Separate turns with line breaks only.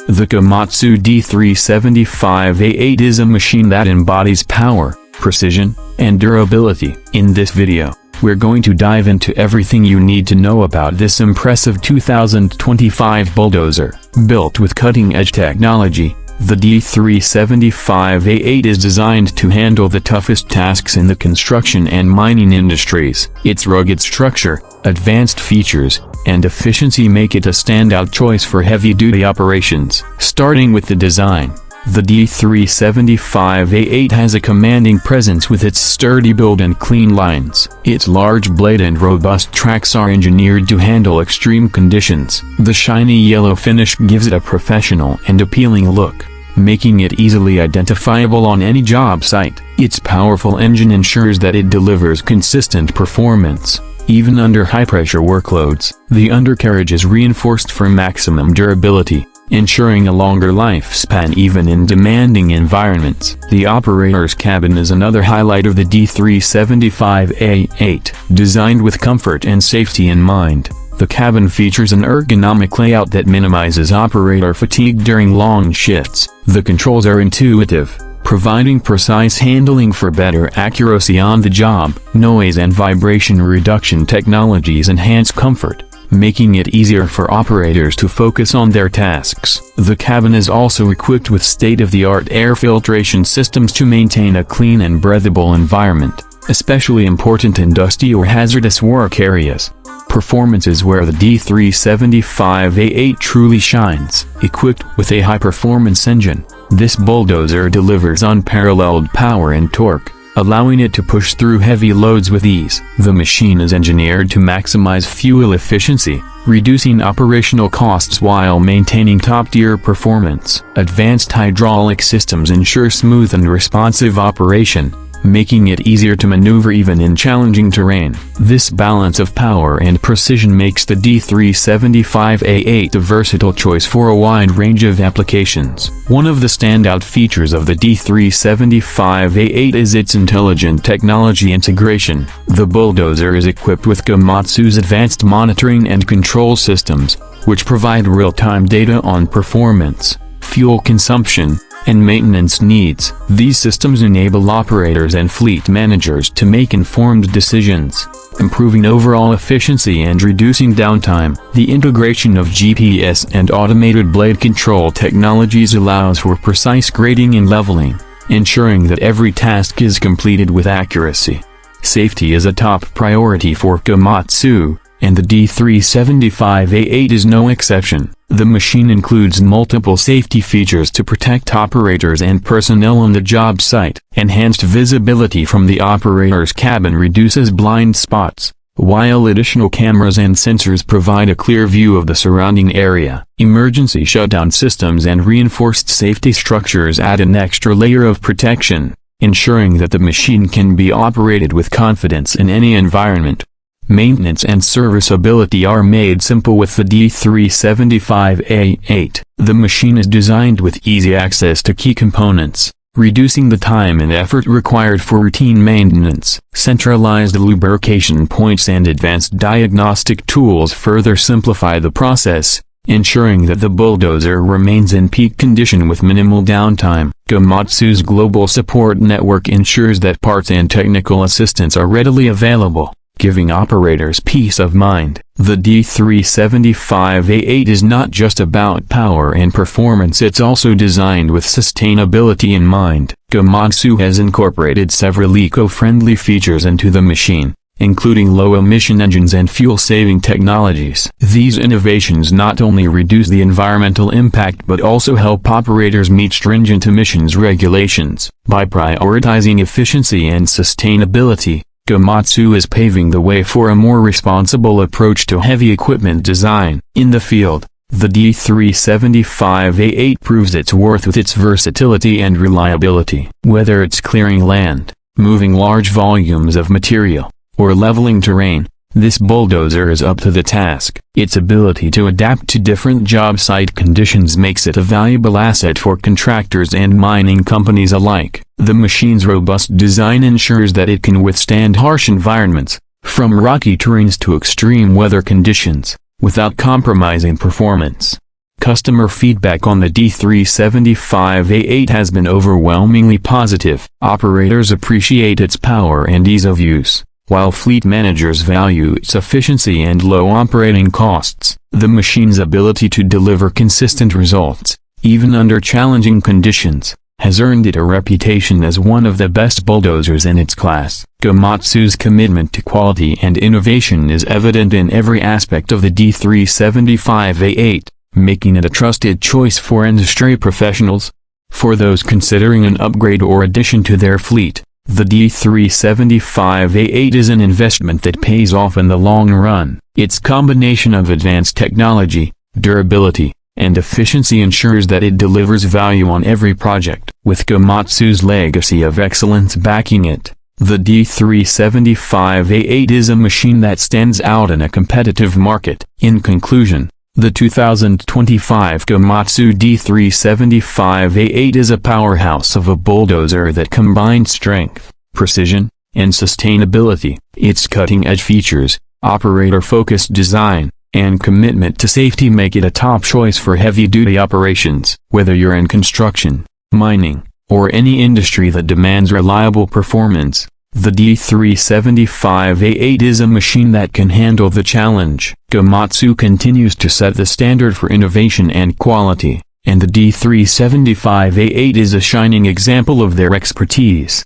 The Komatsu D375A-8 is a machine that embodies power, precision, and durability. In this video, we're going to dive into everything you need to know about this impressive 2025 bulldozer. Built with cutting-edge technology, the D375A-8 is designed to handle the toughest tasks in the construction and mining industries. Its rugged structure, advanced features, and efficiency make it a standout choice for heavy-duty operations. Starting with the design, the D375A-8 has a commanding presence with its sturdy build and clean lines. Its large blade and robust tracks are engineered to handle extreme conditions. The shiny yellow finish gives it a professional and appealing look, making it easily identifiable on any job site. Its powerful engine ensures that it delivers consistent performance, even under high-pressure workloads. The undercarriage is reinforced for maximum durability, ensuring a longer lifespan even in demanding environments. The operator's cabin is another highlight of the D375A-8. Designed with comfort and safety in mind, the cabin features an ergonomic layout that minimizes operator fatigue during long shifts. The controls are intuitive, providing precise handling for better accuracy on the job. Noise and vibration reduction technologies enhance comfort, making it easier for operators to focus on their tasks. The cabin is also equipped with state-of-the-art air filtration systems to maintain a clean and breathable environment, especially important in dusty or hazardous work areas. Performance is where the D375A-8 truly shines. Equipped with a high-performance engine, this bulldozer delivers unparalleled power and torque, allowing it to push through heavy loads with ease. The machine is engineered to maximize fuel efficiency, reducing operational costs while maintaining top-tier performance. Advanced hydraulic systems ensure smooth and responsive operation, making it easier to maneuver even in challenging terrain. This balance of power and precision makes the D375A-8 a versatile choice for a wide range of applications. One of the standout features of the D375A-8 is its intelligent technology integration. The bulldozer is equipped with Komatsu's advanced monitoring and control systems, which provide real-time data on performance, fuel consumption, and maintenance needs. These systems enable operators and fleet managers to make informed decisions, improving overall efficiency and reducing downtime. The integration of GPS and automated blade control technologies allows for precise grading and leveling, ensuring that every task is completed with accuracy. Safety is a top priority for Komatsu, and the D375A-8 is no exception. The machine includes multiple safety features to protect operators and personnel on the job site. Enhanced visibility from the operator's cabin reduces blind spots, while additional cameras and sensors provide a clear view of the surrounding area. Emergency shutdown systems and reinforced safety structures add an extra layer of protection, ensuring that the machine can be operated with confidence in any environment. Maintenance and serviceability are made simple with the D375A-8. The machine is designed with easy access to key components, reducing the time and effort required for routine maintenance. Centralized lubrication points and advanced diagnostic tools further simplify the process, ensuring that the bulldozer remains in peak condition with minimal downtime. Komatsu's global support network ensures that parts and technical assistance are readily available, giving operators peace of mind. The D375A-8 is not just about power and performance, it's also designed with sustainability in mind. Komatsu has incorporated several eco-friendly features into the machine, including low-emission engines and fuel-saving technologies. These innovations not only reduce the environmental impact but also help operators meet stringent emissions regulations. By prioritizing efficiency and sustainability, Komatsu is paving the way for a more responsible approach to heavy equipment design. In the field, the D375A-8 proves its worth with its versatility and reliability. Whether it's clearing land, moving large volumes of material, or leveling terrain, this bulldozer is up to the task. Its ability to adapt to different job site conditions makes it a valuable asset for contractors and mining companies alike. The machine's robust design ensures that it can withstand harsh environments, from rocky terrains to extreme weather conditions, without compromising performance. Customer feedback on the D375A-8 has been overwhelmingly positive. Operators appreciate its power and ease of use, while fleet managers value its efficiency and low operating costs. The machine's ability to deliver consistent results, even under challenging conditions, has earned it a reputation as one of the best bulldozers in its class. Komatsu's commitment to quality and innovation is evident in every aspect of the D375A-8, making it a trusted choice for industry professionals. For those considering an upgrade or addition to their fleet, the D375A-8 is an investment that pays off in the long run. Its combination of advanced technology, durability, and efficiency ensures that it delivers value on every project. With Komatsu's legacy of excellence backing it, the D375A-8 is a machine that stands out in a competitive market. In conclusion, the 2025 Komatsu D375A-8 is a powerhouse of a bulldozer that combines strength, precision, and sustainability. Its cutting-edge features, operator-focused design, and commitment to safety make it a top choice for heavy-duty operations. Whether you're in construction, mining, or any industry that demands reliable performance, the D375A-8 is a machine that can handle the challenge. Komatsu continues to set the standard for innovation and quality, and the D375A-8 is a shining example of their expertise.